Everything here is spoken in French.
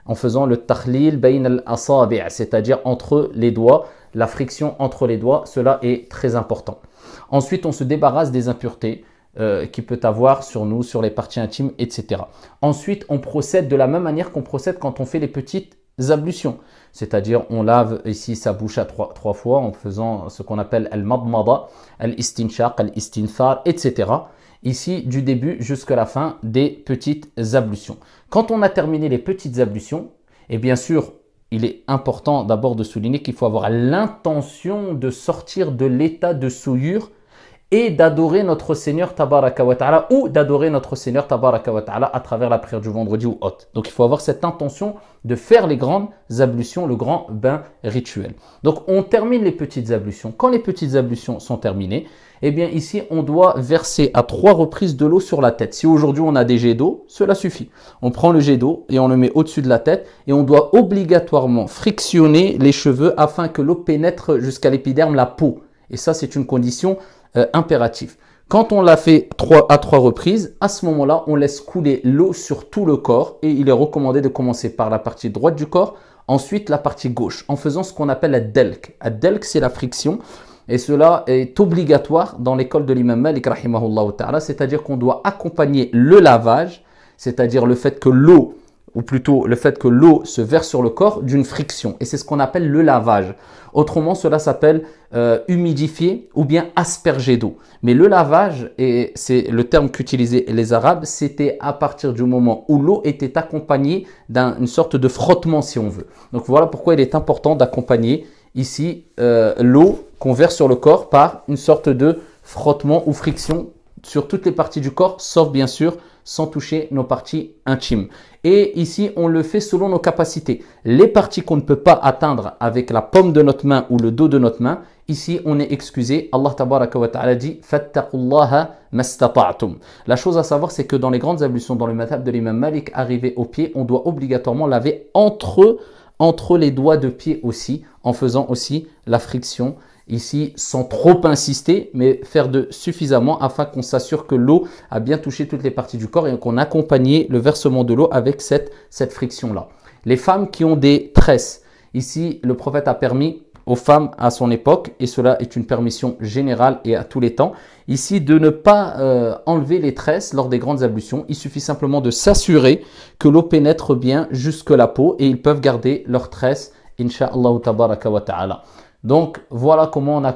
en faisant le takhlil bayn al-asabi', c'est-à-dire entre les doigts, la friction entre les doigts, cela est très important. Ensuite, on se débarrasse des impuretés qui peut avoir sur nous, sur les parties intimes, etc. Ensuite, on procède de la même manière qu'on procède quand on fait les petites ablutions. C'est-à-dire, on lave ici sa bouche à trois fois en faisant ce qu'on appelle al-madmada, al-istinshaq, al-istinthar, etc. Ici, du début jusqu'à la fin des petites ablutions. Quand on a terminé les petites ablutions, et bien sûr, il est important d'abord de souligner qu'il faut avoir l'intention de sortir de l'état de souillure et d'adorer notre Seigneur Tabaraka wa Ta'ala ou d'adorer notre Seigneur Tabaraka wa Ta'ala à travers la prière du vendredi ou autre. Donc il faut avoir cette intention de faire les grandes ablutions, le grand bain rituel. Donc on termine les petites ablutions. Quand les petites ablutions sont terminées, eh bien ici on doit verser à 3 reprises de l'eau sur la tête. Si aujourd'hui on a des jets d'eau, cela suffit. On prend le jet d'eau et on le met au-dessus de la tête et on doit obligatoirement frictionner les cheveux afin que l'eau pénètre jusqu'à l'épiderme, la peau. Et ça c'est une condition impératif. Quand on l'a fait à 3 reprises, à ce moment-là, on laisse couler l'eau sur tout le corps et il est recommandé de commencer par la partie droite du corps, ensuite la partie gauche, en faisant ce qu'on appelle la delk. La delk, c'est la friction et cela est obligatoire dans l'école de l'imam Malik, rahimahullah ta'ala, c'est-à-dire qu'on doit accompagner le lavage, c'est-à-dire le fait que l'eau, ou plutôt le fait que l'eau se verse sur le corps d'une friction. Et c'est ce qu'on appelle le lavage. Autrement, cela s'appelle humidifier ou bien asperger d'eau. Mais le lavage, et c'est le terme qu'utilisaient les Arabes, c'était à partir du moment où l'eau était accompagnée d'une sorte de frottement, si on veut. Donc voilà pourquoi il est important d'accompagner ici l'eau qu'on verse sur le corps par une sorte de frottement ou friction sur toutes les parties du corps, sauf bien sûr sans toucher nos parties intimes. Et ici, on le fait selon nos capacités. Les parties qu'on ne peut pas atteindre avec la paume de notre main ou le dos de notre main, ici, on est excusé. Allah tabaraka wa ta'ala dit « Fattaqullaha mastata'tum ». La chose à savoir, c'est que dans les grandes ablutions, dans le madhab de l'imam Malik, arrivé au pied, on doit obligatoirement laver entre les doigts de pied aussi, en faisant aussi la friction ici sans trop insister, mais faire de suffisamment afin qu'on s'assure que l'eau a bien touché toutes les parties du corps et qu'on accompagne le versement de l'eau avec cette friction-là. Les femmes qui ont des tresses, ici le prophète a permis aux femmes à son époque, et cela est une permission générale et à tous les temps, ici de ne pas enlever les tresses lors des grandes ablutions. Il suffit simplement de s'assurer que l'eau pénètre bien jusque la peau et ils peuvent garder leurs tresses, incha'Allah tabaraka wa ta'ala. Donc, voilà comment on a